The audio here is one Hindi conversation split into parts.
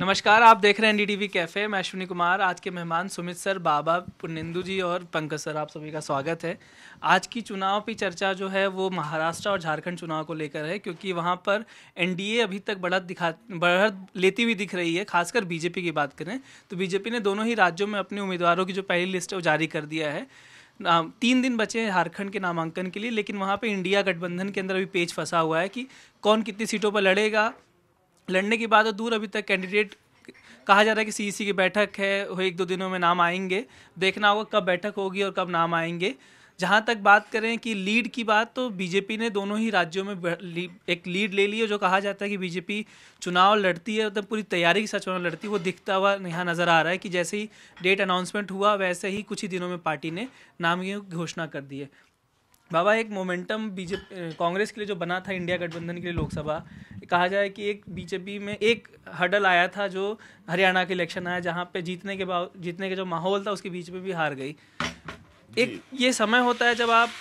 नमस्कार, आप देख रहे हैं एनडीटीवी कैफ़े। मैं अश्विनी कुमार। आज के मेहमान सुमित सर, बाबा, पुर्नेंदु जी और पंकज सर, आप सभी का स्वागत है। आज की चुनाव की चर्चा जो है वो महाराष्ट्र और झारखंड चुनाव को लेकर है, क्योंकि वहाँ पर एनडीए अभी तक बढ़त लेती हुई दिख रही है। खासकर बीजेपी की बात करें तो बीजेपी ने दोनों ही राज्यों में अपने उम्मीदवारों की जो पहली लिस्ट है वो जारी कर दिया है। 3 दिन बचे हैं झारखंड के नामांकन के लिए, लेकिन वहाँ पे इंडिया गठबंधन के अंदर अभी पेच फंसा हुआ है कि कौन कितनी सीटों पर लड़ेगा। लड़ने की बात तो दूर, अभी तक कैंडिडेट कहा जा रहा है कि सीईसी की बैठक है, वो 1-2 दिनों में नाम आएंगे। देखना होगा कब बैठक होगी और कब नाम आएंगे। जहां तक बात करें कि लीड की बात, तो बीजेपी ने दोनों ही राज्यों में एक लीड ले ली है। जो कहा जाता है कि बीजेपी चुनाव लड़ती है तो पूरी तैयारी के साथ चुनाव लड़ती है, वो दिखता हुआ यहाँ नज़र आ रहा है कि जैसे ही डेट अनाउंसमेंट हुआ वैसे ही कुछ ही दिनों में पार्टी ने नाम की घोषणा कर दी है। बाबा, एक मोमेंटम बीजेपी कांग्रेस के लिए जो बना था इंडिया गठबंधन के लिए लोकसभा, कहा जाए कि एक बीजेपी में एक हडल आया था जो हरियाणा के इलेक्शन आया, जहां पे जीतने के जो माहौल था उसके बीच में भी हार गई। एक ये समय होता है जब आप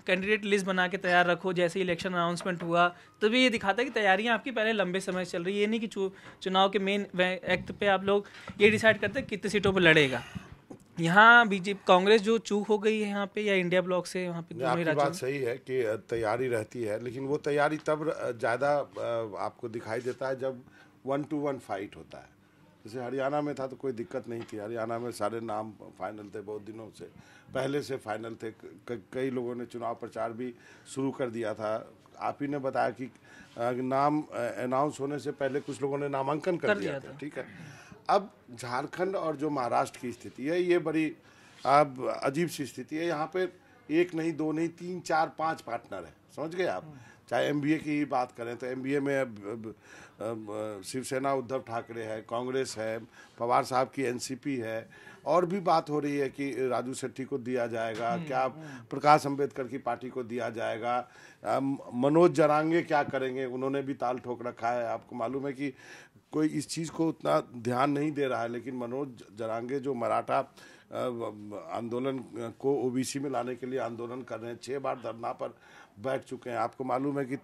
कैंडिडेट लिस्ट बना के तैयार रखो, जैसे ही इलेक्शन अनाउंसमेंट हुआ तभी ये दिखाता है कि तैयारियां आपकी पहले लंबे समय से चल रही है। ये नहीं कि चुनाव के मेन एक्ट पे आप लोग ये डिसाइड करते हैं कितने सीटों पर लड़ेगा। यहाँ बीजेपी कांग्रेस जो चूक हो गई है यहाँ पे, या इंडिया ब्लॉक से वहाँ पे आपकी बात सही है कि तैयारी रहती है, लेकिन वो तैयारी तब ज़्यादा आपको दिखाई देता है जब 1-to-1 फाइट होता है। जैसे हरियाणा में था तो कोई दिक्कत नहीं थी, हरियाणा में सारे नाम फाइनल थे, बहुत दिनों से पहले से फाइनल थे। कई लोगों ने चुनाव प्रचार भी शुरू कर दिया था। आप ही ने बताया कि नाम अनाउंस होने से पहले कुछ लोगों ने नामांकन कर दिया था। ठीक है, अब झारखंड और जो महाराष्ट्र की स्थिति है ये बड़ी अब अजीब सी स्थिति है। यहाँ पे 1 नहीं, 2 नहीं, 3, 4, 5 पार्टनर है, समझ गए आप। चाहे एमबीए की ही बात करें तो एमबीए में शिवसेना उद्धव ठाकरे है, कांग्रेस है, पवार साहब की एनसीपी है, और भी बात हो रही है कि राजू शेट्टी को दिया जाएगा क्या, प्रकाश अंबेडकर की पार्टी को दिया जाएगा, मनोज जरांगे क्या करेंगे, उन्होंने भी ताल ठोक रखा है। आपको मालूम है कि कोई इस चीज़ को उतना ध्यान नहीं दे रहा है, लेकिन मनोज जरांगे जो मराठा आंदोलन को ओबीसी में लाने के लिए आंदोलन कर रहे हैं, 6 बार धरना पर बैठ चुके हैं। आपको मालूम है कि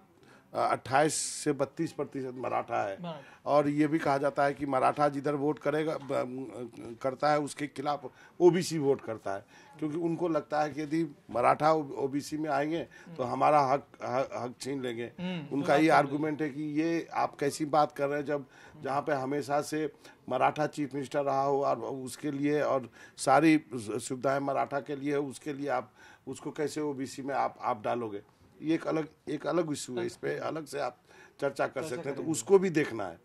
28 से 32% मराठा है, और ये भी कहा जाता है कि मराठा जिधर वोट करता है उसके खिलाफ ओबीसी वोट करता है, क्योंकि उनको लगता है कि यदि मराठा ओबीसी में आएंगे तो हमारा हक छीन लेंगे। उनका ये आर्गुमेंट है कि ये आप कैसी बात कर रहे हैं जब जहाँ पे हमेशा से मराठा चीफ मिनिस्टर रहा हो और उसके लिए और सारी सुविधाएं मराठा के लिए, उसके लिए आप उसको कैसे ओबीसी में आप डालोगे। ये एक अलग इशू है, इस पे अलग से आप चर्चा कर सकते हैं, तो उसको भी देखना है।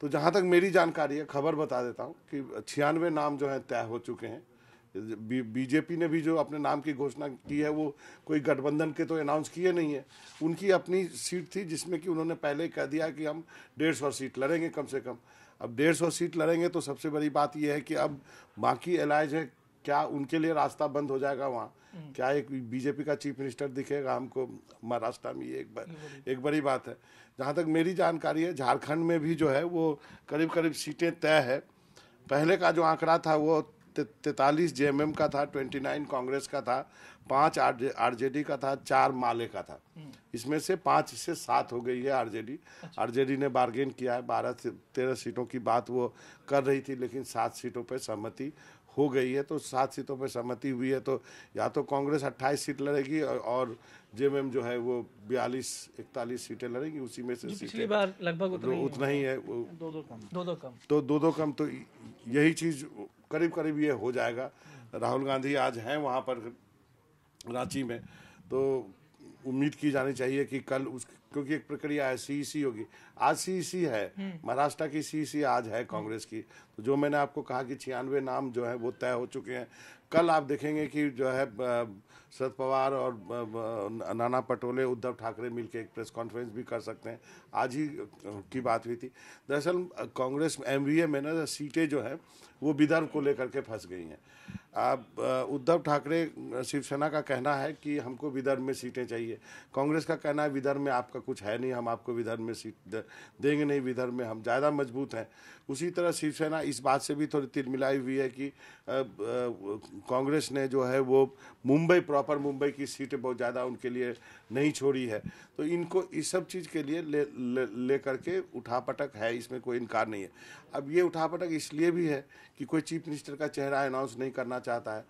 तो जहाँ तक मेरी जानकारी है, खबर बता देता हूँ कि 96 नाम जो है तय हो चुके हैं। बीजेपी ने भी जो अपने नाम की घोषणा की है वो कोई गठबंधन के तो अनाउंस किए नहीं है, उनकी अपनी सीट थी जिसमें कि उन्होंने पहले कह दिया कि हम 150 सीट लड़ेंगे कम से कम। अब 150 सीट लड़ेंगे तो सबसे बड़ी बात यह है कि अब बाकी एलाइज है, क्या उनके लिए रास्ता बंद हो जाएगा वहाँ? क्या एक बीजेपी का चीफ मिनिस्टर दिखेगा हमको महाराष्ट्र में? ये एक बड़ी बात है। जहाँ तक मेरी जानकारी है, झारखंड में भी जो है वो करीब करीब सीटें तय है। पहले का जो आंकड़ा था वो 43 जेएमएम का था, 29 कांग्रेस का था, 5 आरजेडी का था, 4 माले का था। इसमें से 5 से 7 हो गई है आरजेडी। आरजेडी ने बार्गेन किया है, 12 से 13 सीटों की बात वो कर रही थी, लेकिन 7 सीटों पर सहमति हो गई है। तो 7 सीटों पर सहमति हुई है, तो या तो कांग्रेस 28 सीट लड़ेगी और जेएमएम जो है वो 42-41 सीटें लड़ेगी, उसी में से पिछली बार लगभग उतना ही है, दो कम। तो यही चीज करीब करीब ये हो जाएगा। राहुल गांधी आज हैं वहाँ पर रांची में, तो उम्मीद की जानी चाहिए कि कल क्योंकि एक प्रक्रिया है, सीईसी होगी। आज सीईसी है, महाराष्ट्र की सीईसी आज है कांग्रेस की। तो जो मैंने आपको कहा कि 96 नाम जो है वो तय हो चुके हैं। कल आप देखेंगे कि जो है शरद पवार और नाना पटोले, उद्धव ठाकरे मिलकर एक प्रेस कॉन्फ्रेंस भी कर सकते हैं। आज ही की बात हुई थी। दरअसल कांग्रेस एमवीए में ना सीटें जो है वो विदर्भ को लेकर के फंस गई हैं। उद्धव ठाकरे शिवसेना का कहना है कि हमको विदर्भ में सीटें चाहिए, कांग्रेस का कहना है विदर्भ में आपका कुछ है नहीं, हम आपको विदर्भ में सीट देंगे नहीं, विदर्भ में हम ज़्यादा मजबूत हैं। उसी तरह शिवसेना इस बात से भी थोड़ी तिलमिलाई हुई है कि कांग्रेस ने जो है वो मुंबई, प्रॉपर मुंबई की सीटें बहुत ज़्यादा उनके लिए नहीं छोड़ी है। तो इनको इस सब चीज़ के लिए ले करके उठापटक है, इसमें कोई इनकार नहीं है। अब ये उठापटक इसलिए भी है कि कोई चीफ मिनिस्टर का चेहरा अनाउंस नहीं करना चाहता है।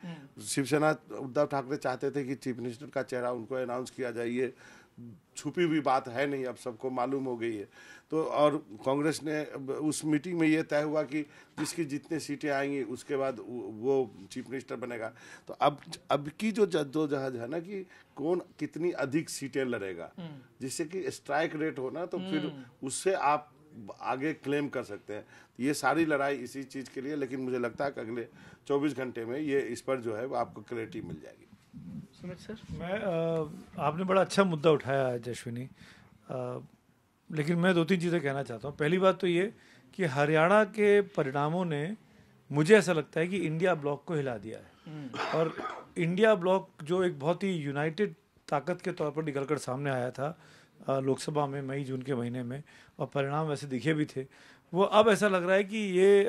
शिवसेना, उद्धव ठाकरे चाहते थे कि चीफ मिनिस्टर का चेहरा उनको अनाउंस किया जाए, ये छुपी हुई बात है नहीं, अब सबको मालूम हो गई है। तो और कांग्रेस ने उस मीटिंग में ये तय हुआ कि जिसकी जितने सीटें आएंगी उसके बाद वो चीफ मिनिस्टर बनेगा। तो अब की जो जद्दोजहद है ना कि कौन कितनी अधिक सीटें लड़ेगा, जिससे कि स्ट्राइक रेट हो ना, तो फिर उससे आप आगे क्लेम कर सकते हैं। ये सारी लड़ाई इसी चीज़ के लिए, लेकिन मुझे लगता है कि अगले 24 घंटे में ये इस पर जो है वो आपको क्लैरिटी मिल जाएगी। सुमित सर, आपने बड़ा अच्छा मुद्दा उठाया है अश्विनी, लेकिन मैं 2-3 चीज़ें कहना चाहता हूँ। पहली बात तो ये कि हरियाणा के परिणामों ने, मुझे ऐसा लगता है कि इंडिया ब्लॉक को हिला दिया है। और इंडिया ब्लॉक जो एक बहुत ही यूनाइटेड ताकत के तौर पर निकलकर सामने आया था लोकसभा में मई जून के महीने में, और परिणाम वैसे दिखे भी थे, वो अब ऐसा लग रहा है कि ये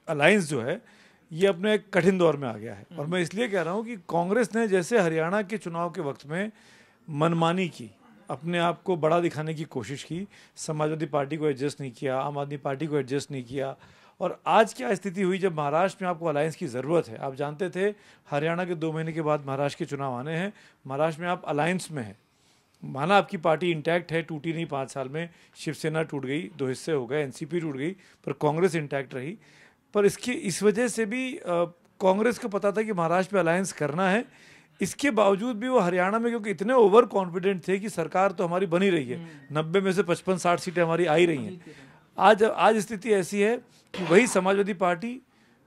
अलायंस जो है ये अपने एक कठिन दौर में आ गया है। और मैं इसलिए कह रहा हूँ कि कांग्रेस ने जैसे हरियाणा के चुनाव के वक्त में मनमानी की, अपने आप को बड़ा दिखाने की कोशिश की, समाजवादी पार्टी को एडजस्ट नहीं किया, आम आदमी पार्टी को एडजस्ट नहीं किया, और आज क्या स्थिति हुई जब महाराष्ट्र में आपको अलायंस की ज़रूरत है। आप जानते थे हरियाणा के 2 महीने के बाद महाराष्ट्र के चुनाव आने हैं, महाराष्ट्र में आप अलायंस में हैं, माना आपकी पार्टी इंटैक्ट है, टूटी नहीं। 5 साल में शिवसेना टूट गई, 2 हिस्से हो गए, एनसीपी टूट गई, पर कांग्रेस इंटैक्ट रही। पर इस वजह से भी कांग्रेस को पता था कि महाराष्ट्र में अलायंस करना है। इसके बावजूद भी वो हरियाणा में, क्योंकि इतने ओवर कॉन्फिडेंट थे कि सरकार तो हमारी बनी रही है, 90 में से 55-60 सीटें हमारी आ ही रही हैं। आज स्थिति ऐसी है कि वही समाजवादी पार्टी,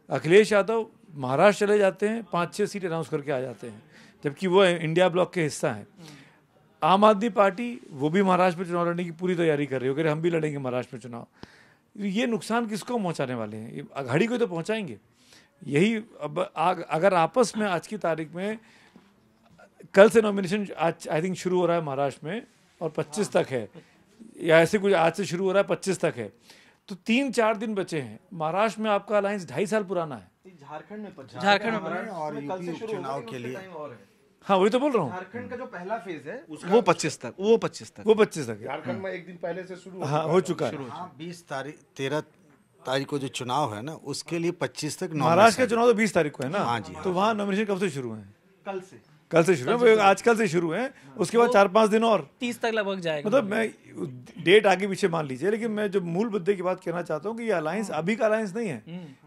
अखिलेश यादव महाराष्ट्र चले जाते हैं, 5-6 सीट अनाउंस करके आ जाते हैं, जबकि वो इंडिया ब्लॉक के हिस्सा हैं। आम आदमी पार्टी वो भी महाराष्ट्र में चुनाव लड़ने की पूरी तैयारी कर रही हो, हम भी लड़ेंगे महाराष्ट्र में चुनाव। ये नुकसान किसको पहुंचाने वाले हैं? ये अघाड़ी को तो पहुंचाएंगे। यही अब अगर आपस में आज की तारीख में, कल से नॉमिनेशन आज आई थिंक शुरू हो रहा है महाराष्ट्र में, और 25 तक है, या ऐसे कुछ, आज से शुरू हो रहा है 25 तक है, तो 3-4 दिन बचे हैं। महाराष्ट्र में आपका अलायंस 2.5 साल पुराना है। झारखंड में और यूपी चुनाव के लिए, हाँ वही तो बोल रहा हूँ, झारखंड का जो पहला फेज है वो 25 तक है। झारखंड में एक दिन पहले से शुरू हो चुका है। 13 तारीख को जो चुनाव है ना, उसके लिए 25 तक। महाराष्ट्र का चुनाव तो 20 तारीख को है ना। हाँ जी, तो वहाँ नॉमिनेशन कब से शुरू है? कल से शुरू है, आजकल से शुरू है। उसके बाद 4-5 दिन और 30 तक लगभग जाएगा। मतलब मैं डेट आगे पीछे मान लीजिए, लेकिन मैं जो मूल मुद्दे की बात कहना चाहता हूँ कि ये अलायंस अभी का अलायंस नहीं है,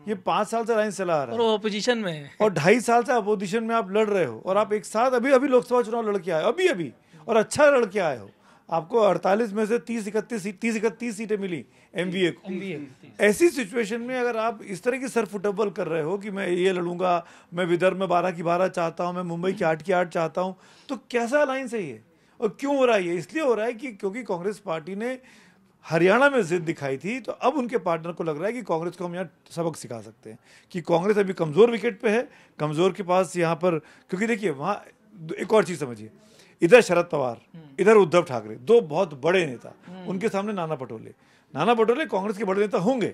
ये 5 साल से अलायंस चला आ रहा है, और अपोजिशन में है, और 2.5 साल से अपोजिशन में आप लड़ रहे हो, और आप एक साथ अभी लोकसभा चुनाव लड़ के आए हो, अभी और अच्छा लड़ के आए हो। आपको 48 में से 30-31 सीटें मिली एमवीए को। ऐसी सिचुएशन में अगर आप इस तरह की सरफुटबल कर रहे हो कि मैं ये लड़ूंगा, मैं विदर्भ में 12 की 12 चाहता हूं, मैं मुंबई की 8 की 8 चाहता हूं, तो कैसा अलायंस है ये? और क्यों हो रहा है ये? इसलिए हो रहा है कि क्योंकि कांग्रेस पार्टी ने हरियाणा में जिद दिखाई थी, तो अब उनके पार्टनर को लग रहा है कि कांग्रेस को हम यहाँ सबक सिखा सकते हैं, कि कांग्रेस अभी कमजोर विकेट पे है, कमजोर के पास यहाँ पर। क्योंकि देखिए वहाँ एक और चीज समझिए, इधर शरद पवार, इधर उद्धव ठाकरे, 2 बहुत बड़े नेता, उनके सामने नाना पटोले कांग्रेस के बड़े नेता होंगे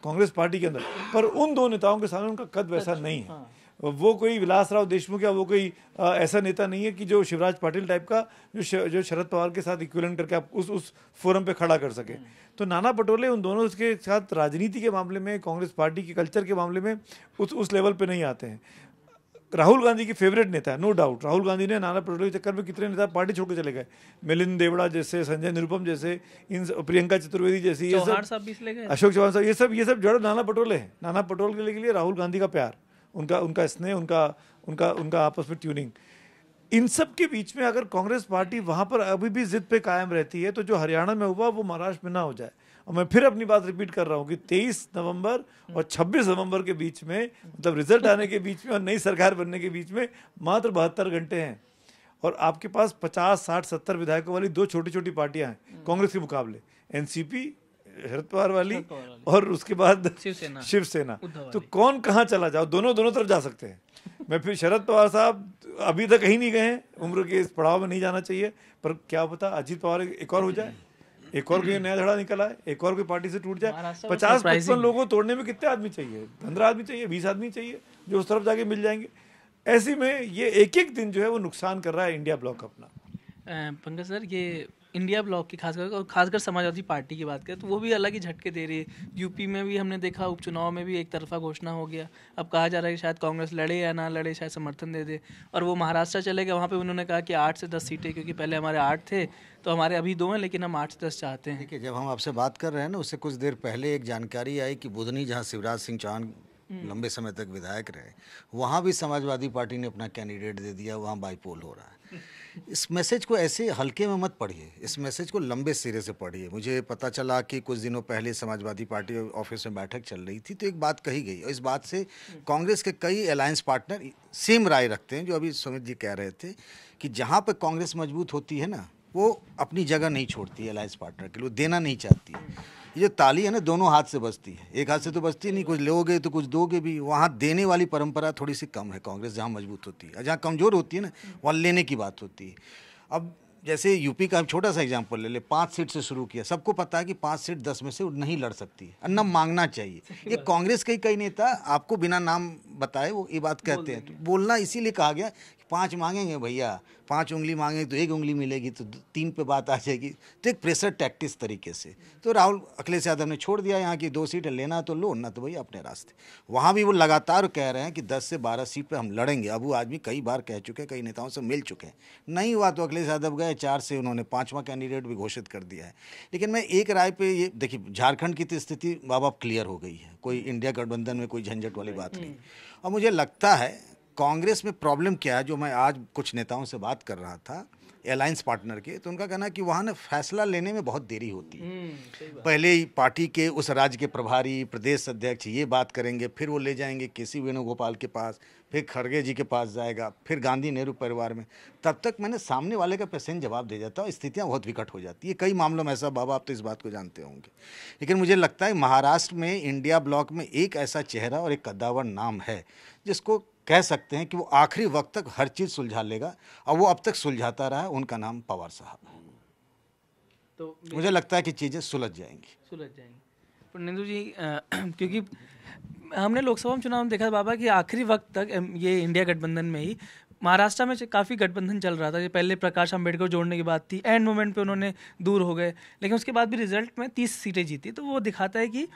कांग्रेस पार्टी के अंदर, पर उन 2 नेताओं के सामने उनका कद वैसा नहीं है। वो कोई विलासराव देशमुख या वो कोई ऐसा नेता नहीं है कि जो शिवराज पाटिल टाइप का, जो शरद पवार के साथ इक्विवेलेंट करके आप उस फोरम पे खड़ा कर सके। तो नाना पटोले उन दोनों के साथ राजनीति के मामले में, कांग्रेस पार्टी के कल्चर के मामले में उस लेवल पे नहीं आते हैं। राहुल गांधी की फेवरेट नेता है, नो डाउट। राहुल गांधी ने नाना पटोले के चक्कर में कितने नेता पार्टी छोड़ के चले गए, मिलिंद देवड़ा जैसे, संजय निरुपम जैसे, इन प्रियंका चतुर्वेदी जैसी, ये सब, अशोक चौहान साहब, ये सब जड़ नाना पटोले हैं। नाना पटोले के लिए राहुल गांधी का प्यार, उनका स्नेह, उनका आपस में ट्यूनिंग, इन सब के बीच में अगर कांग्रेस पार्टी वहां पर अभी भी जिद पे कायम रहती है, तो जो हरियाणा में हुआ वो महाराष्ट्र में ना हो जाए। और मैं फिर अपनी बात रिपीट कर रहा हूँ कि 23 नवंबर और 26 नवंबर के बीच में, मतलब रिजल्ट आने के बीच में और नई सरकार बनने के बीच में मात्र 72 घंटे हैं, और आपके पास 50, 60, 70 विधायकों वाली 2 छोटी छोटी पार्टियां हैं कांग्रेस के मुकाबले, एनसीपी शरद पवार वाली और उसके बाद शिवसेना शिवसेना। उद्धव तो वाली। कौन कहाँ चला जाओ, दोनों तरफ जा सकते हैं। मैं फिर शरद पवार साहब अभी तक कहीं नहीं गए हैं, उम्र के इस पड़ाव में नहीं जाना चाहिए, पर क्या पता अजीत पवार एक और हो जाए, एक और कोई नया धड़ा निकल आए, एक और कोई पार्टी से टूट जाए। महाराष्ट्र में 50-55 surprising लोगों को तोड़ने में कितने आदमी चाहिए? 15 आदमी चाहिए, 20 आदमी चाहिए, जो उस तरफ जाके मिल जाएंगे। ऐसे में ये एक दिन जो है वो नुकसान कर रहा है इंडिया ब्लॉक अपना। पंकज सर, ये इंडिया ब्लॉक की खासकर समाजवादी पार्टी की बात करें तो वो भी अलग ही झटके दे रही है। यूपी में भी हमने देखा, उपचुनाव में भी एक तरफा घोषणा हो गया। अब कहा जा रहा है कि शायद कांग्रेस लड़े या ना लड़े, शायद समर्थन दे दे। और वो महाराष्ट्र चले गए, वहाँ पे उन्होंने कहा कि 8 से 10 सीटें, क्योंकि पहले हमारे 8 थे तो हमारे अभी 2 हैं, लेकिन हम 8 से 10 चाहते हैं। देखिए, जब हम आपसे बात कर रहे हैं ना, उससे कुछ देर पहले एक जानकारी आई कि बुधनी, जहाँ शिवराज सिंह चौहान लंबे समय तक विधायक रहे, वहाँ भी समाजवादी पार्टी ने अपना कैंडिडेट दे दिया, वहाँ बाईपोल हो रहा है। इस मैसेज को ऐसे हल्के में मत पढ़िए, इस मैसेज को लंबे सिरे से पढ़िए। मुझे पता चला कि कुछ दिनों पहले समाजवादी पार्टी ऑफिस में बैठक चल रही थी, तो एक बात कही गई, और इस बात से कांग्रेस के कई अलायंस पार्टनर सेम राय रखते हैं, जो अभी सुमित जी कह रहे थे कि जहाँ पर कांग्रेस मजबूत होती है ना, वो अपनी जगह नहीं छोड़ती है अलायंस पार्टनर के लिए, वो देना नहीं चाहती है। ये जो ताली है ना, दोनों हाथ से बजती है, एक हाथ से तो बजती नहीं, कुछ लोगे तो कुछ दोगे भी। वहाँ देने वाली परंपरा थोड़ी सी कम है कांग्रेस, जहाँ मजबूत होती है। जहाँ कमज़ोर होती है ना, वहाँ लेने की बात होती है। अब जैसे यूपी का हम छोटा सा एग्जांपल ले ले, 5 सीट से शुरू किया, सबको पता है कि 5 सीट 10 में से नहीं लड़ सकती है, अन्ना मांगना चाहिए। ये कांग्रेस के कई नेता आपको बिना नाम बताए वो ये बात कहते हैं, तो बोलना इसीलिए कहा गया कि 5 मांगेंगे भैया, 5 उंगली मांगेंगे तो 1 उंगली मिलेगी, तो 3 पे बात आ जाएगी। तो एक प्रेशर टैक्टिस तरीके से तो राहुल अखिलेश यादव ने छोड़ दिया, यहाँ की 2 सीटें लेना तो लो, ना तो भैया अपने रास्ते। वहाँ भी वो लगातार कह रहे हैं कि 10 से 12 सीट पे हम लड़ेंगे। अब वो आदमी कई बार कह चुके हैं, कई नेताओं से मिल चुके हैं, नहीं हुआ तो अखिलेश यादव गए, 4 से उन्होंने 5वां कैंडिडेट भी घोषित कर दिया है। लेकिन मैं एक राय पे ये देखिए, झारखंड की तो स्थिति बाबा क्लियर हो गई है, कोई इंडिया गठबंधन में कोई झंझट वाली बात नहीं। और मुझे लगता है कांग्रेस में प्रॉब्लम क्या है, जो मैं आज कुछ नेताओं से बात कर रहा था अलायंस पार्टनर के, तो उनका कहना है कि वहाँ ना फैसला लेने में बहुत देरी होती है। पहले ही पार्टी के उस राज्य के प्रभारी, प्रदेश अध्यक्ष ये बात करेंगे, फिर वो ले जाएंगे केसी वेणुगोपाल के पास, फिर खड़गे जी के पास जाएगा, फिर गांधी नेहरू परिवार में, तब तक मैंने सामने वाले का पेशेंट जवाब दे जाता है, स्थितियाँ बहुत विकट हो जाती है। कई मामलों में ऐसा, बाबा आप तो इस बात को जानते होंगे। लेकिन मुझे लगता है महाराष्ट्र में इंडिया ब्लॉक में एक ऐसा चेहरा और एक कद्दावर नाम है, जिसको कह सकते हैं कि वो आखिरी वक्त तक हर चीज़ सुलझा लेगा, और वो अब तक सुलझाता रहा है। उनका नाम पवार साहब। तो मुझे लगता है कि चीज़ें सुलझ जाएंगी। पुनिंदु जी, क्योंकि हमने लोकसभा में चुनाव में देखा बाबा कि आखिरी वक्त तक ये इंडिया गठबंधन में ही, महाराष्ट्र में काफ़ी गठबंधन चल रहा था। ये पहले प्रकाश अम्बेडकर जोड़ने की बात थी, एंड मोमेंट पे उन्होंने दूर हो गए, लेकिन उसके बाद भी रिजल्ट में 30 सीटें जीती। तो वो दिखाता है कि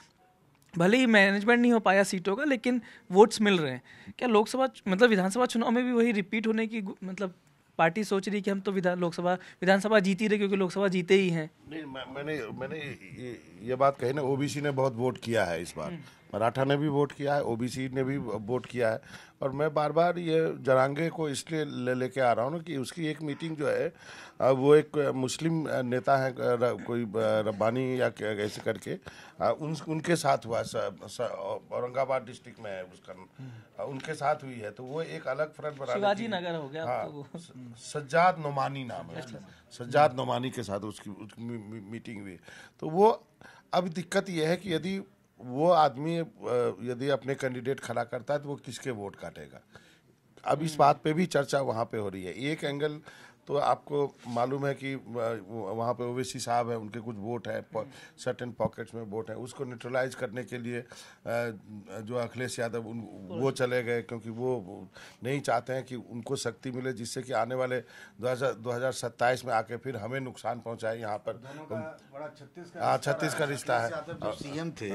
भले ही मैनेजमेंट नहीं हो पाया सीटों का, लेकिन वोट्स मिल रहे हैं। क्या लोकसभा मतलब विधानसभा चुनाव में भी वही रिपीट होने की मतलब पार्टी सोच रही कि हम तो विधानसभा जीती रहे, क्योंकि लोकसभा जीते ही हैं? नहीं, मैंने ये बात कही ना, ओबीसी ने बहुत वोट किया है इस बार, मराठा ने भी वोट किया है, ओबीसी ने भी वोट किया है। और मैं बार बार ये जरांगे को इसलिए लेके आ रहा हूँ ना कि उसकी एक मीटिंग जो है, वो एक मुस्लिम नेता है, कोई रब्बानी या ऐसे करके, उनके साथ हुआ, औरंगाबाद डिस्ट्रिक्ट में है उसका, उनके साथ हुई है। तो वो एक अलग फ्रंट बनाने, शिवाजी नगर हो गया। हाँ, सज्जाद नोमानी नाम है उसका, सज्जाद नोमानी के साथ उसकी मीटिंग हुई। तो वो, अब दिक्कत यह है कि यदि वो आदमी यदि अपने कैंडिडेट खड़ा करता है तो वो किसके वोट काटेगा। अब इस बात पे भी चर्चा वहाँ पे हो रही है। एक एंगल तो आपको मालूम है कि वहाँ पे ओवैसी साहब है, उनके कुछ वोट है, सर्टेन पॉकेट्स में वोट है, उसको न्यूट्रलाइज करने के लिए जो अखिलेश यादव वो चले गए, क्योंकि वो नहीं चाहते हैं कि उनको शक्ति मिले, जिससे कि आने वाले 2027 में आके फिर हमें नुकसान पहुँचाए। यहाँ पर छत्तीस का रिश्ता है। सीएम थे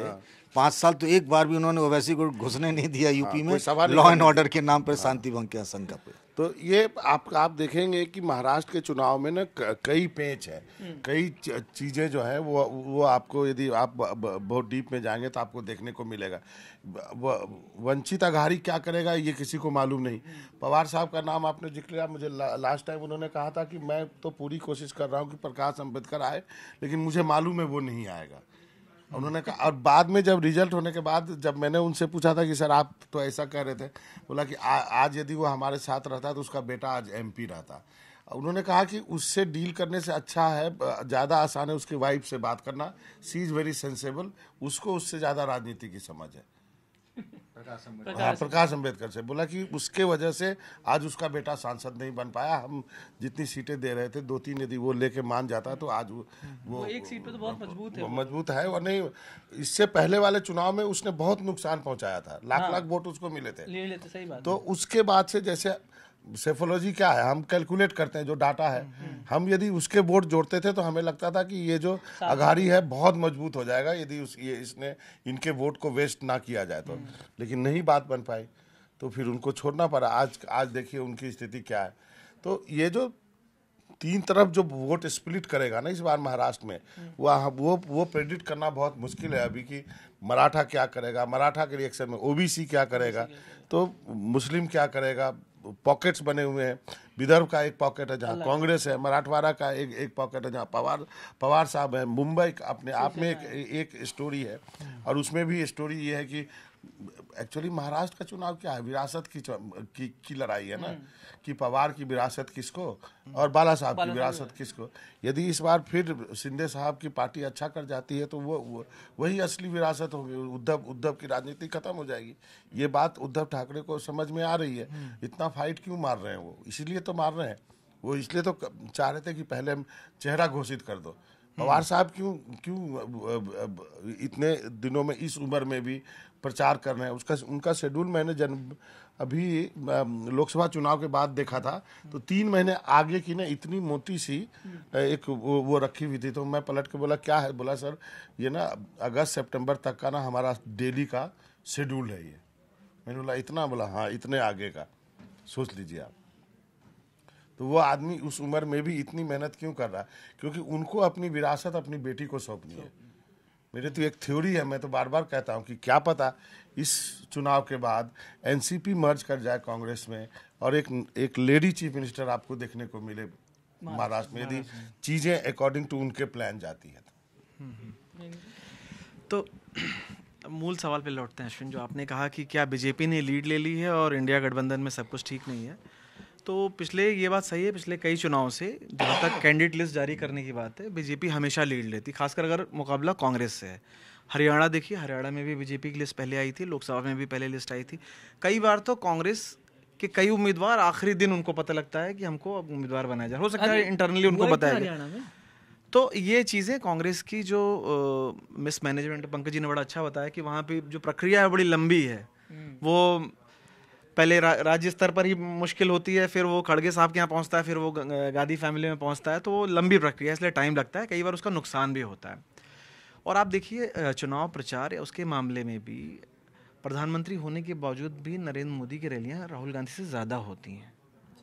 5 साल, तो एक बार भी उन्होंने ओवैसी को घुसने नहीं दिया यूपी में, लॉ एंड ऑर्डर के नाम पर, शांति भंग की आशंका पे। तो ये आप देखेंगे कि महाराष्ट्र के चुनाव में ना कई पेच है, कई चीज़ें जो हैं वो आपको, यदि आप बहुत डीप में जाएंगे तो आपको देखने को मिलेगा। वंचित अघाड़ी क्या करेगा ये किसी को मालूम नहीं। पवार साहब का नाम आपने जिक्र किया, मुझे लास्ट टाइम उन्होंने कहा था कि मैं तो पूरी कोशिश कर रहा हूँ कि प्रकाश अम्बेडकर आए, लेकिन मुझे मालूम है वो नहीं आएगा, उन्होंने कहा। और बाद में जब रिजल्ट होने के बाद जब मैंने उनसे पूछा था कि सर आप तो ऐसा कह रहे थे, बोला कि आज यदि वो हमारे साथ रहता तो उसका बेटा आज एमपी रहता। उन्होंने कहा कि उससे डील करने से अच्छा है, ज़्यादा आसान है उसकी वाइफ से बात करना, सी इज़ वेरी सेंसेबल, उसको उससे ज़्यादा राजनीति की समझ है। हाँ, प्रकाश अम्बेडकर से बोला कि उसके वजह से आज उसका बेटा सांसद नहीं बन पाया, हम जितनी सीटें दे रहे थे 2-3 यदि वो लेके मान जाता तो आज वो एक सीट पे तो बहुत मजबूत है, मजबूत है। और नहीं, इससे पहले वाले चुनाव में उसने बहुत नुकसान पहुंचाया था, लाख वोट उसको मिले थे, ले लेते, सही बात। तो उसके बाद से जैसे सेफोलॉजी क्या है, हम कैलकुलेट करते हैं जो डाटा है, हम यदि उसके वोट जोड़ते थे तो हमें लगता था कि ये जो अघाड़ी है बहुत मजबूत हो जाएगा यदि इसने इनके वोट को वेस्ट ना किया जाए तो, लेकिन नहीं बात बन पाई तो फिर उनको छोड़ना पड़ा। आज देखिए उनकी स्थिति क्या है। तो ये जो 3 तरफ जो वोट स्प्लिट करेगा ना इस बार महाराष्ट्र में, वो प्रेडिक्ट करना बहुत मुश्किल है अभी कि मराठा क्या करेगा, मराठा के रिएक्शन में ओबीसी क्या करेगा, तो मुस्लिम क्या करेगा। पॉकेट्स बने हुए हैं, विदर्भ का एक पॉकेट है जहाँ कांग्रेस है, मराठवाड़ा का एक पॉकेट है जहाँ पवार साहब है, मुंबई अपने आप में एक स्टोरी है। और उसमें भी स्टोरी ये है कि एक्चुअली महाराष्ट्र का चुनाव क्या है, विरासत की लड़ाई है ना, कि पवार की विरासत किसको और बाला साहब की विरासत किसको। यदि इस बार फिर शिंदे साहब की पार्टी अच्छा कर जाती है तो वही असली विरासत होगी, उद्धव की राजनीति खत्म हो जाएगी। ये बात उद्धव ठाकरे को समझ में आ रही है। इतना फाइट क्यों मार रहे हैं वो, इसीलिए तो मार रहे हैं वो, इसलिए तो चाह रहे थे कि पहले हम चेहरा घोषित कर दो। पवार साहब क्यों इतने दिनों में इस उम्र में भी प्रचार कर रहे हैं। उनका शेड्यूल मैंने अभी लोकसभा चुनाव के बाद देखा था तो 3 महीने आगे की ना इतनी मोटी सी एक वो रखी हुई थी। तो मैं पलट के बोला क्या है, बोला सर ये ना अगस्त सितंबर तक का ना हमारा डेली का शेड्यूल है ये। मैंने बोला इतना, बोला हाँ इतने आगे का, सोच लीजिए आप। तो वो आदमी उस उम्र में भी इतनी मेहनत क्यों कर रहा है, क्योंकि उनको अपनी विरासत अपनी बेटी को सौंपनी है। मेरी तो एक थ्योरी है, मैं तो बार बार कहता हूँ कि क्या पता इस चुनाव के बाद एनसीपी मर्ज कर जाए कांग्रेस में और एक लेडी चीफ मिनिस्टर आपको देखने को मिले महाराष्ट्र में, यदि चीज़ें अकॉर्डिंग टू उनके प्लान जाती हैं। तो मूल सवाल पे लौटते हैं अश्विन, जो आपने कहा कि क्या बीजेपी ने लीड ले ली है और इंडिया गठबंधन में सब कुछ ठीक नहीं है। तो ये बात सही है, पिछले कई चुनाव से जहाँ तक कैंडिडेट लिस्ट जारी करने की बात है बीजेपी हमेशा लीड लेती, खासकर अगर मुकाबला कांग्रेस से है। हरियाणा देखिए, हरियाणा में भी बीजेपी की लिस्ट पहले आई थी, लोकसभा में भी पहले लिस्ट आई थी। कई बार तो कांग्रेस के कई उम्मीदवार आखिरी दिन उनको पता लगता है कि हमको अब उम्मीदवार बनाया जाए, हो सकता है इंटरनली उनको बताया जाए। तो ये चीज़ें कांग्रेस की जो मिसमैनेजमेंट, पंकज जी ने बड़ा अच्छा बताया कि वहाँ पे जो प्रक्रिया है बड़ी लंबी है। वो पहले राज्य स्तर पर ही मुश्किल होती है, फिर वो खड़गे साहब के यहाँ पहुँचता है, फिर वो गांधी फैमिली में पहुँचता है, तो वो लंबी प्रक्रिया, इसलिए टाइम लगता है, कई बार उसका नुकसान भी होता है। और आप देखिए चुनाव प्रचार या उसके मामले में भी प्रधानमंत्री होने के बावजूद भी नरेंद्र मोदी की रैलियाँ राहुल गांधी से ज़्यादा होती हैं।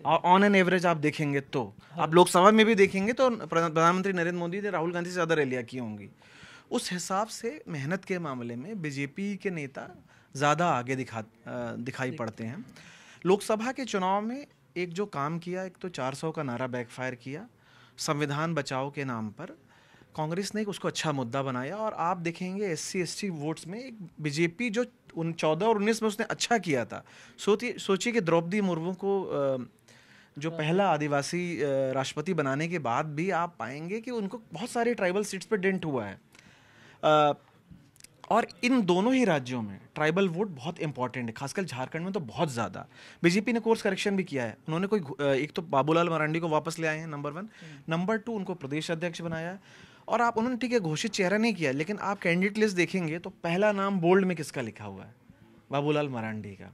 ऑन एन एवरेज आप देखेंगे तो, आप लोकसभा में भी देखेंगे तो प्रधानमंत्री नरेंद्र मोदी ने राहुल गांधी से ज़्यादा रैलियाँ की होंगी। उस हिसाब से मेहनत के मामले में बीजेपी के नेता ज़्यादा आगे दिखाई पड़ते हैं। लोकसभा के चुनाव में एक जो काम किया, एक तो 400 का नारा बैकफायर किया, संविधान बचाओ के नाम पर कांग्रेस ने उसको अच्छा मुद्दा बनाया। और आप देखेंगे SC ST वोट्स में एक बीजेपी जो 14 और 19 में उसने अच्छा किया था। सोचिए कि द्रौपदी मुर्मू को जो पहला आदिवासी राष्ट्रपति बनाने के बाद भी आप पाएंगे कि उनको बहुत सारे ट्राइबल सीट्स पे डेंट हुआ है। और इन दोनों ही राज्यों में ट्राइबल वोट बहुत इंपॉर्टेंट है, खासकर झारखंड में तो बहुत ज़्यादा। बीजेपी ने कोर्स करेक्शन भी किया है, उन्होंने एक तो बाबूलाल मरांडी को वापस ले आए हैं, नंबर 1। नंबर 2 उनको प्रदेश अध्यक्ष बनाया है। और आप उन्होंने ठीक है घोषित चेहरा नहीं किया, लेकिन आप कैंडिडेट लिस्ट देखेंगे तो पहला नाम बोल्ड में किसका लिखा हुआ है, बाबूलाल मरांडी का।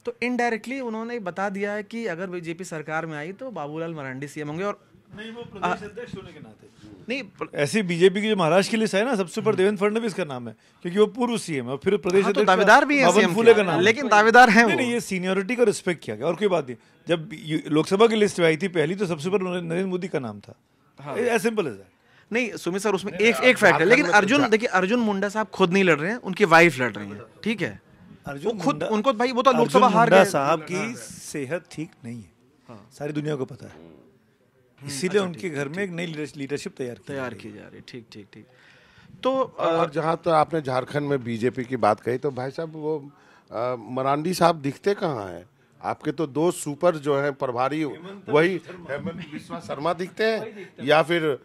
तो इनडायरेक्टली उन्होंने बता दिया है कि अगर बीजेपी सरकार में आई तो बाबूलाल मरांडी सीएम होंगे। और नहीं, वो प्रदेश अध्यक्ष होने के नाते नहीं, ऐसी बीजेपी की जो महाराष्ट्र की लिस्ट है ना, सबसे ऊपर देवेंद्र फडणवीस का नाम है, क्योंकि वो पूर्व सीएम है। और फिर प्रदेश तो दावेदार भी है बाबन फुले का नाम, लेकिन दावेदार हैं नहीं, ये सीनियरिटी का रिस्पेक्ट किया गया और कोई बात नहीं। जब लोकसभा की लिस्ट आई थी पहली, तो सबसे ऊपर नरेंद्र मोदी का नाम था। As simple as that. नहीं सुमित सर, उसमें एक फैक्ट है, लेकिन अर्जुन मुंडा साहब खुद नहीं लड़ रहे हैं, उनकी वाइफ लड़ रही है, ठीक है। वो खुद उनको भाई, वो तो लोकसभा हार गए। साहब की सेहत ठीक नहीं है, सारी दुनिया को पता है, इसीलिए उनके घर में एक नई लीडरशिप तैयार की जा रही है। ठीक। तो और जहाँ तो आपने झारखंड में बीजेपी की बात कही, तो भाई साहब वो मरांडी साहब दिखते कहाँ हैं? आपके तो दो सुपर जो है प्रभारी वही हेमंत बिस्वा शर्मा दिखते हैं या फिर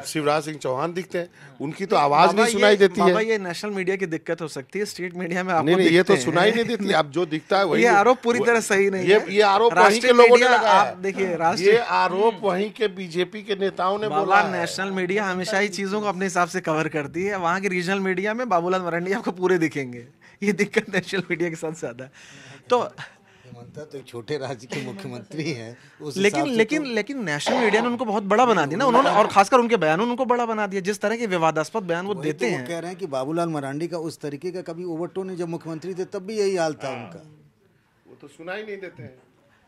शिवराज सिंह चौहान दिखते हैं, उनकी तो आवाज नहीं सुनाई देती है। ये नेशनल मीडिया की दिक्कत हो सकती है, स्टेट मीडिया में आपको नहीं, ये तो दिखते हैं। सुनाई नहीं देती। अब जो दिखता है वही, ये आरोप पूरी तरह सही नहीं है। ये आरोप वहीं राष्ट्रीय के लोगों ने मीडिया, लगाया आप है। देखिए राष्ट्रीय ये आरोप वहीं के बीजेपी के नेताओं ने बोला है। नेशनल मीडिया हमेशा ही चीजों को अपने हिसाब से कवर करती है, वहाँ के रीजनल मीडिया में बाबूलाल मरांडी आपको पूरे दिखेंगे। ये दिक्कत नेशनल मीडिया के साथ ज्यादा है। तो हेमंत तो एक छोटे राज्य के मुख्यमंत्री हैं, उस लेकिन हिसाब से लेकिन लेकिन नेशनल मीडिया ने उनको बहुत बड़ा बना दिया ना उन्होंने, और खासकर उनके बयान उनको बड़ा बना दिया। जिस तरह के विवादास्पद बयान वो वही देते तो वो हैं, कह रहे हैं कि बाबूलाल मरांडी का उस तरीके का कभी ओवरटोन नहीं, जब मुख्यमंत्री थे तब भी यही हाल था उनका। वो तो सुनाई नहीं देते हैं।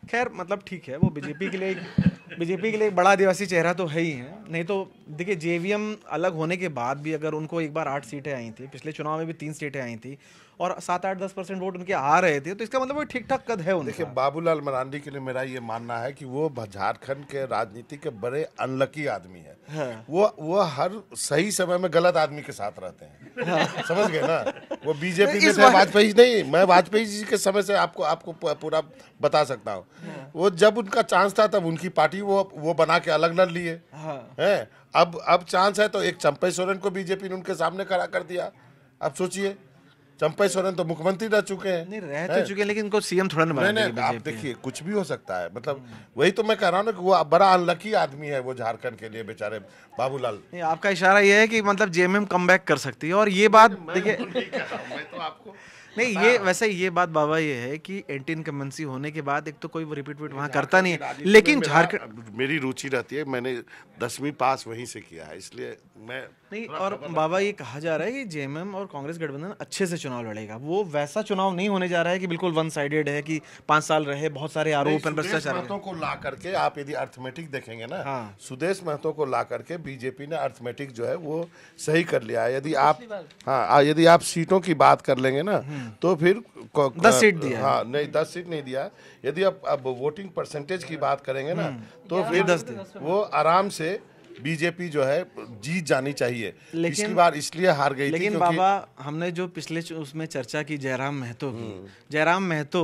खैर मतलब ठीक है, वो बीजेपी के लिए एक बड़ा आदिवासी चेहरा तो है ही है। नहीं तो देखिए जेवीएम अलग होने के बाद भी अगर उनको एक बार 8 सीटें आई थी, पिछले चुनाव में भी 3 सीटें आई थी और 7-8-10% वोट उनके आ रहे थे, तो इसका मतलब वो ठीक ठाक कद है उनका। देखिए बाबूलाल मरांडी के लिए मेरा ये मानना है कि वो झारखंड के राजनीति के बड़े अनलकी आदमी है। हाँ। वो हर सही समय में गलत आदमी के साथ रहते हैं। हाँ। समझ गए ना? वो बीजेपी में थे, वाजपेयी नहीं, मैं वाजपेयी जी के समय से आपको पूरा बता सकता हूँ। हाँ। वो जब उनका चांस था तब उनकी पार्टी वो बना के अलग लड़ लिए। हाँ। है अब चांस है तो एक चंपई सोरेन को बीजेपी ने उनके सामने खड़ा कर दिया। अब सोचिए, चंपई सोरेन तो मुख्यमंत्री रह चुके हैं। नहीं रह तो चुके हैं, लेकिन इनको सीएम थोड़ा ना नहीं, आप देखिए कुछ भी हो सकता है। मतलब वही तो मैं कह रहा हूँ ना कि वो बड़ा अनलकी आदमी है वो झारखंड के लिए बेचारे बाबूलाल। नहीं, आपका इशारा ये है कि मतलब जेएमएम कमबैक कर सकती है, और ये बात देखिए मैं तो आपको नहीं, ये वैसे ये बात बाबा ये है कि एंटी इनकम्बेंसी होने के बाद एक तो कोई रिपीट वहाँ करता नहीं है, लेकिन झारखंड मेरी रुचि रहती है, मैंने 10वीं पास वहीं से किया है, इसलिए मैं नहीं। और बाबा ये कहा जा रहा है कि जेएमएम और कांग्रेस गठबंधन अच्छे से चुनाव लड़ेगा। वो वैसा चुनाव नहीं होने जा रहा है कि बिल्कुल वन साइडेड है कि 5 साल रहे, बहुत सारे आरोप भ्रष्टाचार महतो को ला करके आप यदि अर्थमेटिक देखेंगे ना, हाँ। सुदेश महतो को ला करके बीजेपी ने अर्थमेटिक जो है वो सही कर लिया है। यदि आप सीटों की बात कर लेंगे ना तो फिर 10 सीट दिया। हाँ नहीं, 10 सीट नहीं दिया। यदि अब वोटिंग परसेंटेज की बात करेंगे ना तो फिर वो आराम से बीजेपी जो है जीत जानी चाहिए। पिछली बार इसलिए हार गई थी लेकिन बाबा हमने जो पिछले उसमें चर्चा की जयराम महतो की, जयराम महतो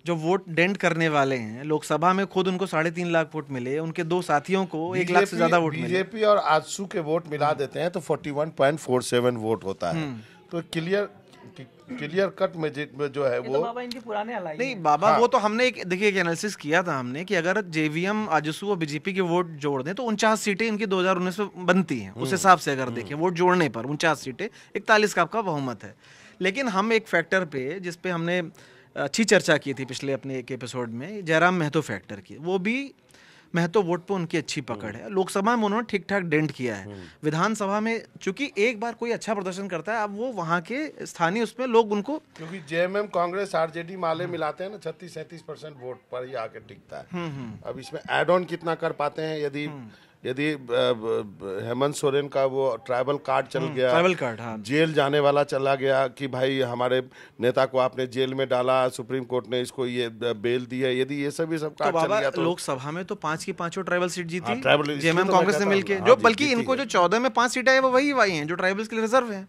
जो वोट डेंट करने वाले हैं, लोकसभा में खुद उनको 3.5 लाख वोट मिले, उनके 2 साथियों को 1 लाख से ज्यादा वोट मिले। बीजेपी और आजसू के वोट मिला देते हैं तो 41.47 वोट होता है। तो क्लियर कट में जो है वो तो बाबा इनके पुराने अलाई नहीं बाबा। हाँ। वो तो हमने देखिए एक एनालिसिस किया था हमने कि अगर जेवीएम आजसू और बीजेपी के वोट जोड़ दें तो 49 सीटें इनकी 2019 में बनती हैं। उस हिसाब से अगर देखें वोट जोड़ने पर 49 सीटें, 41 का आपका बहुमत है। लेकिन हम एक फैक्टर पे जिस पे हमने अच्छी चर्चा की थी पिछले अपने एक एपिसोड में, जयराम महतो फैक्टर की, वो भी महतो वोट पे उनकी अच्छी पकड़ है। लोकसभा में उन्होंने ठीक ठाक डेंट किया है। विधानसभा में चूंकि एक बार कोई अच्छा प्रदर्शन करता है, अब वो वहाँ के स्थानीय उसमें लोग उनको, क्योंकि जेएमएम कांग्रेस आरजेडी माले मिलाते हैं ना 36-37% वोट पर ही आके टिकता है। अब इसमें एड ऑन कितना कर पाते हैं? यदि हेमंत सोरेन का वो ट्राइबल कार्ड चल गया, ट्राइबल कार्ड, हाँ। जेल जाने वाला चला गया कि भाई हमारे नेता को आपने जेल में डाला, सुप्रीम कोर्ट ने इसको ये बेल दी है, यदि ये सब कार्ड चल गया तो लोकसभा में तो 5 की 5 ट्राइबल सीट जीती। हाँ, ट्राइबल जेएमएम कांग्रेस ने मिलकर जो, बल्कि इनको जो 14 में 5 सीटें आई वो वही हैं जो ट्राइबल्स के लिए रिजर्व हैं।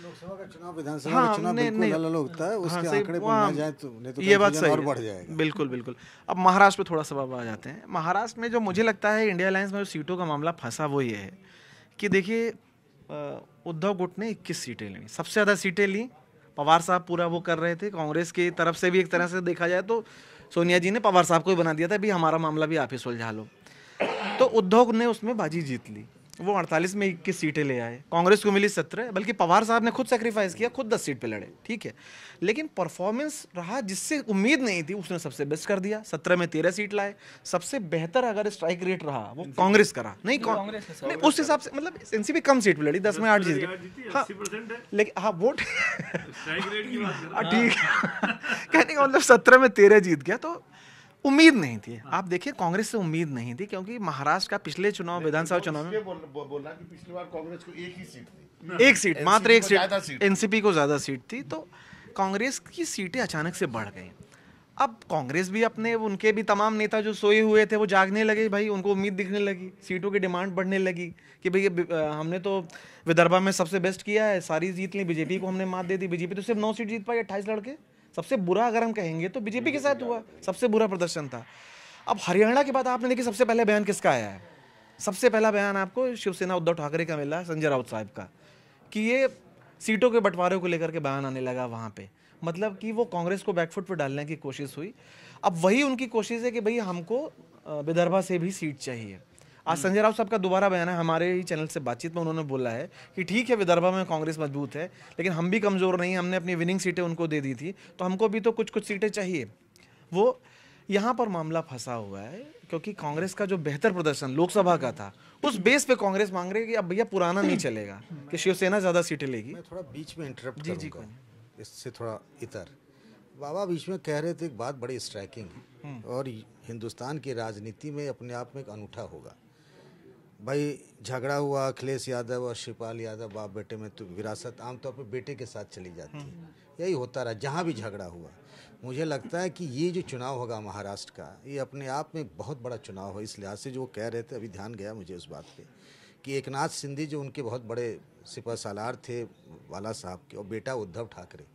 लोकसभा का चुनाव, विधानसभा का चुनाव बिल्कुल अलग होता है, उसके आंकड़े पर ना जाए तो नहीं तो ये बात सही और है। बढ़ जाएगा। बिल्कुल। अब महाराष्ट्र पे थोड़ा सा बाबा आ जाते हैं। महाराष्ट्र में जो मुझे लगता है इंडिया अलायंस में जो सीटों का मामला फंसा वो ये है कि देखिए उद्धव गुट ने 21 सीटें ली, सबसे ज्यादा सीटें ली। पवार साहब पूरा वो कर रहे थे, कांग्रेस की तरफ से भी एक तरह से देखा जाए तो सोनिया जी ने पवार साहब को ही बना दिया था, भी हमारा मामला भी आप ही सुलझा लो। तो उद्धव ने उसमें बाजी जीत ली, वो 48 में 21 सीटें ले आए, कांग्रेस को मिली 17, बल्कि पवार साहब ने खुद सेक्रीफाइस किया, खुद 10 सीट पे लड़े, ठीक है। लेकिन परफॉर्मेंस रहा जिससे उम्मीद नहीं थी, उसने सबसे बेस्ट कर दिया, 17 में 13 सीट लाए। सबसे बेहतर अगर स्ट्राइक रेट रहा वो कांग्रेस का रहा, नहीं उस हिसाब से, मतलब एनसीपी कम सीट पे लड़ी, 10 में 8 जीत गई। हाँ, लेकिन हाँ वोट ठीक कहने का मतलब 17 में 13 जीत गया, तो उम्मीद नहीं थी। आप देखिए कांग्रेस से उम्मीद नहीं थी, क्योंकि महाराष्ट्र का पिछले चुनाव, विधानसभा चुनाव में बोलना कि पिछली बार कांग्रेस को एक ही सीट थी, एक सीट, मात्र एक सीट, एनसीपी को ज्यादा सीट थी, तो कांग्रेस की सीटें अचानक से बढ़ गई। अब कांग्रेस भी अपने, उनके भी तमाम नेता जो सोए हुए थे वो जागने लगे, भाई उनको उम्मीद दिखने लगी, सीटों की डिमांड बढ़ने लगी कि भाई हमने तो विदर्भा में सबसे बेस्ट किया है, सारी जीत ली, बीजेपी को हमने मात दे दी। बीजेपी तो सिर्फ 9 सीट जीत पाई 28 लड़के, सबसे बुरा अगर हम कहेंगे तो बीजेपी के साथ हुआ, सबसे बुरा प्रदर्शन था। अब हरियाणा की बात आपने देखी, सबसे पहले बयान किसका आया है? सबसे पहला बयान आपको शिवसेना उद्धव ठाकरे का मिला, संजय राउत साहब का, कि ये सीटों के बंटवारे को लेकर के बयान आने लगा वहाँ पे। मतलब कि वो कांग्रेस को बैकफुट पर डालने की कोशिश हुई। अब वही उनकी कोशिश है कि भाई हमको विदर्भा से भी सीट चाहिए। आज संजय राउत साहब का दोबारा बयान है, हमारे ही चैनल से बातचीत में उन्होंने बोला है कि ठीक है विदर्भा में कांग्रेस मजबूत है, लेकिन हम भी कमज़ोर नहीं, हमने अपनी विनिंग सीटें उनको दे दी थी, तो हमको भी तो कुछ कुछ सीटें चाहिए। वो यहाँ पर मामला फंसा हुआ है क्योंकि कांग्रेस का जो बेहतर प्रदर्शन लोकसभा का था, उस बेस पे कांग्रेस मांग रही है कि अब भैया पुराना नहीं चलेगा कि शिवसेना ज़्यादा सीटें लेगी। मैं थोड़ा बीच में इंटरप्ट करूंगा, इससे थोड़ा इतर। बाबा बीच में कह रहे थे एक बात बड़ी स्ट्राइकिंग है और हिंदुस्तान की राजनीति में अपने आप में एक अनूठा होगा। भाई झगड़ा हुआ अखिलेश यादव और शिवपाल यादव बाप बेटे में, तो विरासत आमतौर पर बेटे के साथ चली जाती है, यही होता रहा जहाँ भी झगड़ा हुआ। मुझे लगता है कि ये जो चुनाव होगा महाराष्ट्र का, ये अपने आप में बहुत बड़ा चुनाव है। इस लिहाज से जो वो कह रहे थे, अभी ध्यान गया मुझे उस बात पे कि एकनाथ शिंदे जो उनके बहुत बड़े सिपह सालार थे वाला साहब के, और बेटा उद्धव ठाकरे,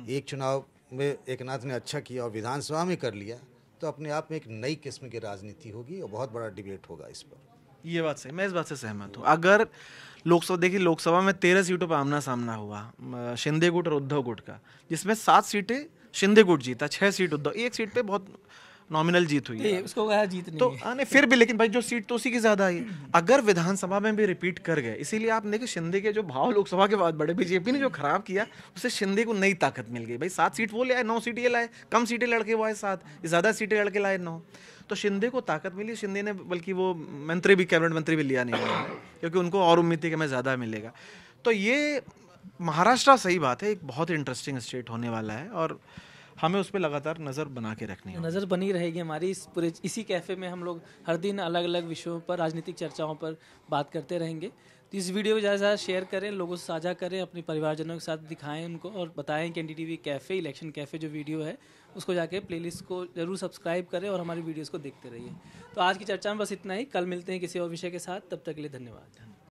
एक चुनाव में एकनाथ ने अच्छा किया और विधानसभा में कर लिया, तो अपने आप में एक नई किस्म की राजनीति होगी और बहुत बड़ा डिबेट होगा इस पर। ये बात सही, मैं इस बात से सहमत हूँ। अगर लोकसभा देखिए, लोकसभा में 13 सीटों पर आमना सामना हुआ शिंदे गुट और उद्धव गुट का, जिसमें 7 सीटें शिंदे गुट जीता, 6 सीट उद्धव, एक सीट पे बहुत नॉमिनल जीत हुई है, उसको कहा जीत नहीं तो है। आने फिर भी, लेकिन भाई जो सीट तो उसी की ज्यादा आई। अगर विधानसभा में भी रिपीट कर गए, इसीलिए आप देखिए शिंदे के जो भाव लोकसभा के बाद बढ़े, बीजेपी ने जो खराब किया उससे शिंदे को नई ताकत मिल गई। भाई 7 सीट वो ले आए, 9 सीट ये लाए, कम सीटें लड़के वो आए 7, ज्यादा सीटें लड़के लाए 9, तो शिंदे को ताकत मिली। शिंदे ने बल्कि वो मंत्री भी, कैबिनेट मंत्री भी लिया नहीं उन्होंने, क्योंकि उनको और उम्मीद थी कि हमें ज़्यादा मिलेगा। तो ये महाराष्ट्र, सही बात है, एक बहुत इंटरेस्टिंग स्टेट होने वाला है और हमें उस पर लगातार नज़र बना के रखनी है। नज़र बनी रहेगी हमारी। इस पूरे इसी कैफ़े में हम लोग हर दिन अलग अलग विषयों पर, राजनीतिक चर्चाओं पर बात करते रहेंगे। तो इस वीडियो को ज़्यादा से ज़्यादा शेयर करें, लोगों से साझा करें, अपने परिवारजनों के साथ दिखाएं उनको और बताएं कि एनडीटीवी कैफ़े, इलेक्शन कैफ़े जो वीडियो है उसको जाके प्लेलिस्ट को ज़रूर सब्सक्राइब करें और हमारी वीडियोज़ को देखते रहिए। तो आज की चर्चा में बस इतना ही, कल मिलते हैं किसी और विषय के साथ, तब तक के लिए धन्यवाद।